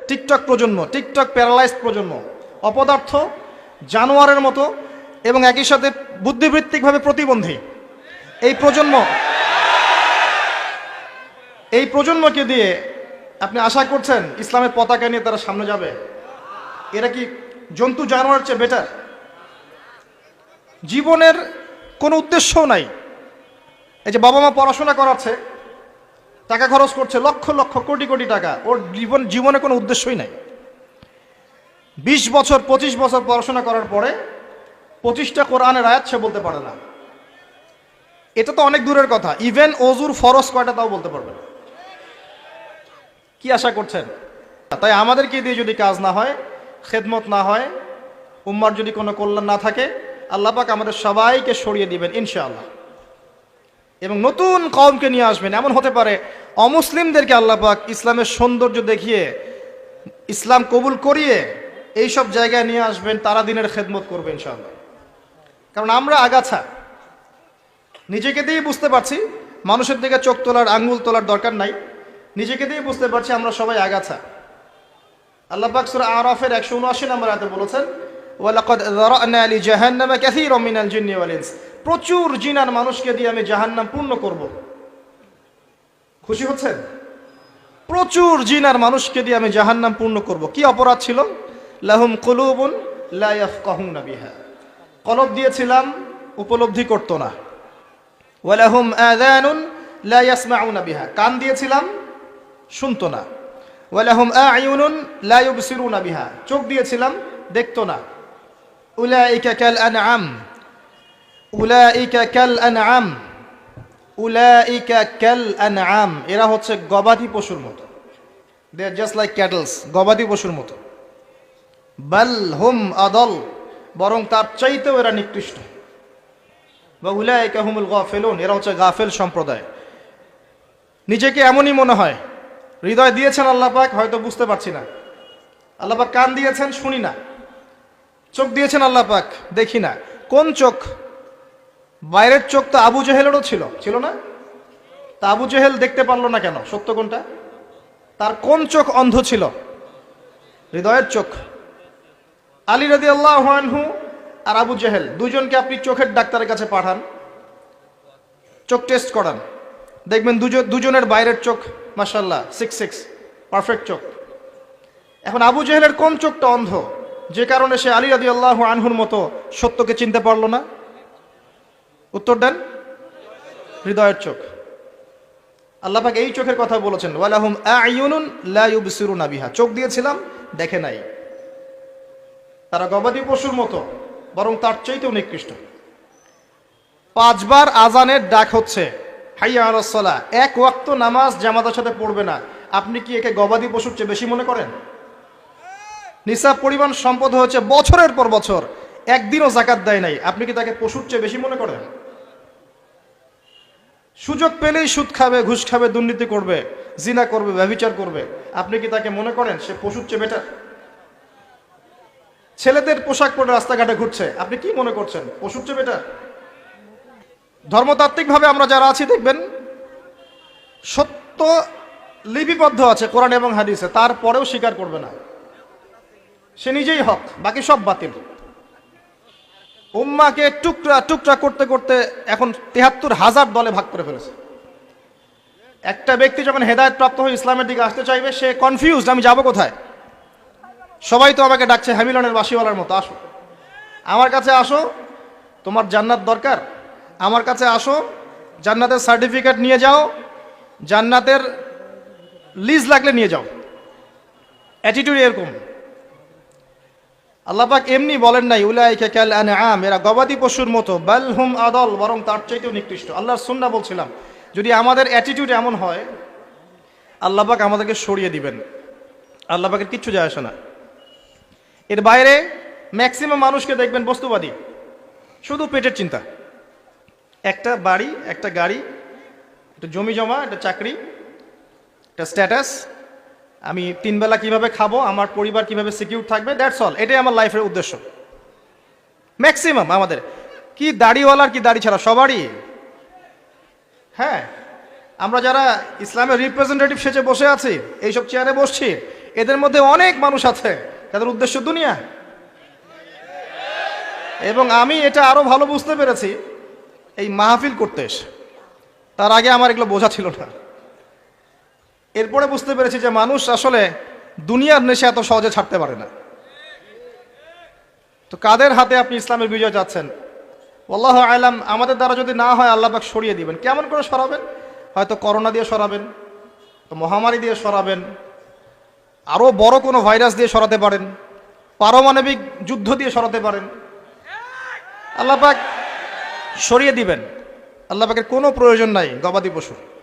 TikTok প্রজন্ম, TikTok paralysed প্রজন্ম, অপদার্থ, জানোয়ারের মতো এবং একই সাথে বুদ্ধিবৃত্তিকভাবে প্রতিবন্ধী এই প্রজন্মকে দিয়ে আপনি আশা করছেন ইসলামের পতাকা নিয়ে তারা সামনে যাবে? এরা কি জন্তু জানোয়ারের চেয়ে বেটার? জীবনের কোনো উদ্দেশ্যও নাই। এই যে বাবা মা পড়াশোনা করাচ্ছে, টাকা খরচ করছে, লক্ষ লক্ষ কোটি কোটি টাকা, ওর জীবনে কোনো উদ্দেশ্যই নাই। 20 বছর 25 বছর পড়াশোনা করার পরে 25টা কোরআনের আয়াত সে বলতে পারে না। এটা তো অনেক দূরের কথা, ইভেন অজুর ফরজ কয়টা তাও বলতে পারবে না। কি আশা করছেন? তাই আমাদেরকে দিয়ে যদি কাজ না হয়, খেদমত না হয়, উম্মার যদি কোনো কল্যাণ না থাকে, আল্লাহ পাক আমাদের সবাইকে সরিয়ে দিবেন ইনশাআল্লাহ, এবং নতুন কওমকে নিয়ে আসবেন। এমন হতে পারে অমুসলিমদেরকে আল্লাহ পাক ইসলামের সৌন্দর্য দেখিয়ে, ইসলাম কবুল করিয়ে এইসব জায়গায় নিয়ে আসবেন, তারা দিনের খেদমত করবে ইনশাআল্লাহ। কারণ আমরা আগাছা, নিজেকে দিয়েই বুঝতে পারছি, মানুষের দিকে চোখ তোলার, আঙ্গুল তোলার দরকার নাই, নিজেকে দিয়ে বুঝতে পারছি আমরা সবাই আগাছা। আল্লাহ পাক সূরা আরাফের 179 নম্বর আয়াতে বলেছেন, ওয়ালাকাদ যারা'না লিজাহান্নামা কাসীরাম মিনাল জিন্নি ওয়াল ইনস, প্রচুর জিন আর মানুষকে দিয়ে আমি জাহান্নাম পূর্ণ করব। খুশি হচ্ছেন? প্রচুর জিন আর মানুষকে দিয়ে আমি জাহান্নাম পূর্ণ করব। কি অপরাধ ছিল? লাহুম কুলুবুন লা ইয়াফকাহুনা বিহা, কলব দিয়েছিলাম উপলব্ধি করত না। ওয়ালাহুম আযানুন লা ইয়াসমাউনা বিহা, কান দিয়েছিলাম শুনতো না। ওয়ালাহুম আ'য়ুনুন লা ইউবসিরুনা বিহা, চোখ দিয়েছিলাম দেখতো না। উলাইকা কাল আনআম, উলাইকা কাল আনআম, উলাইকা কাল আনআম, এরা হচ্ছে গবাদি পশুর মতো। দে আর জাস্ট লাইক ক্যাটলস, গবাদি পশুর মতো। বাল হুম আদল, বরং তার চাইতেও এরা নিকৃষ্ট। বা উলাইকা হুমুল গাফিলুন, এরা হচ্ছে গাফেল সম্প্রদায়। নিজেকে এমনই মনে হয়, হৃদয় দিয়েছেন আল্লাহ পাক, হয়তো বুঝতে পারছি না। আল্লাহ পাক কান দিয়েছেন, শুনি না। চোখ দিয়েছেন আল্লাহ পাক, দেখি না। কোন চোখ? বাইরের চোখ তো আবু জেহেলেরও ছিল না? তা আবু জেহেল দেখতে পারলো না কেন? সত্য কোনটা? তার কোন চোখ অন্ধ ছিল? হৃদয়ের চোখ। আলী রাদিয়াল্লাহু আনহু আর আবু জেহেল দুজনকে আপনি চোখের ডাক্তারের কাছে পাঠান, চোখ টেস্ট করান, দেখবেন দুজনের বাইরের চোখ মাশাআল্লাহ 6 পারফেক্ট চোখ। এখন আবু জেহেলের কোন চোখটা অন্ধ, যে কারণে সে আলী রাদিয়াল্লাহু আনহুর মতো সত্যকে চিনতে পারলো না? উত্তর দেন। হৃদয়ের চোখ। আল্লাহ পাক এই চোখের কথা বলেছেন, ওয়ালাহুম আ'য়ুনুন লা ইউবসিরুনা বিহা, চোখ দিয়েছিলাম দেখে নাই। তারা গবাদি পশুর মতো, বরং তার চাইতেও নিকৃষ্ট। 5 বার আজানের ডাক হচ্ছে, হাইয়া আলাস সালাহ, এক ওয়াক্ত নামাজ জামাতের সাথে পড়বে না। আপনি কি একে গবাদি পশুর চেয়ে বেশি মনে করেন? নিসাব পরিমাণ সম্পদ হয়েছে বছরের পর বছর, একদিনও যাকাত দেয় নাই, আপনি কি তাকে পশুর চেয়ে বেশি মনে করেন? সুযোগ পেলেই সুদ খাবে, ঘুষ খাবে, দুর্নীতি করবে, জিনা করবে, ব্যভিচার করবে, আপনি কি তাকে মনে করেন সে পশুর চেয়ে বেটার? ছেলেদের পোশাক পরে রাস্তাঘাটে ঘুরছে, আপনি কি মনে করছেন পশুর চেয়ে বেটার? ধর্মতাত্ত্বিকভাবে আমরা যারা আছি দেখবেন সত্য লিপিবদ্ধ আছে কোরআন এবং হাদিসে, তারপরেও স্বীকার করবে না, সে নিজেই হক, বাকি সব বাতিল। উম্মাকে টুকরা টুকরা করতে করতে এখন ৭৩,০০০ দলে ভাগ করে ফেলেছে। একটা ব্যক্তি যখন হেদায়েত প্রাপ্ত হয়ে ইসলামের দিকে আসতে চাইবে, সে কনফিউজড, আমি যাব কোথায়? সবাই তো আমাকে ডাকছে হ্যামিলনের বাসিওয়ালার মতো, আসো আমার কাছে, আসো তোমার জান্নাত দরকার, আমার কাছে আসো, জান্নাতের সার্টিফিকেট নিয়ে যাও, জান্নাতের লিজ লাগলে নিয়ে যাও। অ্যাটিটিউড এরকম। আল্লাহ পাক এমনি বলেন নাই উলাইকা কাল আনআম, এরা গবাদি পশুর মতো, বাল হুম আদল, বরং তার চাইতেও নিকৃষ্ট। আল্লাহর সুন্নাহ বলছিলাম, যদি আমাদের অ্যাটিটিউড এমন হয়, আল্লাহ পাক আমাদেরকে সরিয়ে দিবেন, আল্লাহ পাকের কিচ্ছু যায় আসে না। এর বাইরে ম্যাক্সিমাম মানুষকে দেখবেন বস্তুবাদী, শুধু পেটের চিন্তা। একটা বাড়ি, একটা গাড়ি, একটা জমি জমা, একটা চাকরি, একটা স্ট্যাটাস, আমি 3 বেলা কিভাবে খাবো, আমার পরিবার কিভাবে সিকিউর থাকবে, দ্যাটস অল। এটাই আমার লাইফের উদ্দেশ্য। ম্যাক্সিমাম আমাদের, কি দাড়িওয়ালার কি দাড়ি ছাড়া, সবারই। হ্যাঁ, আমরা যারা ইসলামের রিপ্রেজেন্টেটিভ সেজে বসে আছি, এইসব চেয়ারে বসছি, এদের মধ্যে অনেক মানুষ আছে যাদের উদ্দেশ্য দুনিয়া। এবং আমি এটা আরো ভালো বুঝতে পেরেছি এই মাহফিল করতে এসে। তার আগে আমার এগুলো বোঝা ছিল না। এরপরে বুঝতে পেরেছি যে মানুষ আসলে দুনিয়ার নেশা এত সহজে ছাড়তে পারে না। তো কাদের হাতে আপনি ইসলামের বিজয় চাচ্ছেন? আল্লাহু আ'লাম। আমাদের দ্বারা যদি না হয় আল্লাহ পাক সরিয়ে দিবেন। কেমন করে সরাবেন? হয়তো করোনা দিয়ে সরাবেন, তো মহামারী দিয়ে সরাবেন, আরো বড় কোনো ভাইরাস দিয়ে সরাতে পারেন, পারমাণবিক যুদ্ধ দিয়ে সরাতে পারেন। আল্লাহ পাক সরিয়ে দিবেন। আল্লাহ পাকের কোনো প্রয়োজন নাই গবাদি পশুর।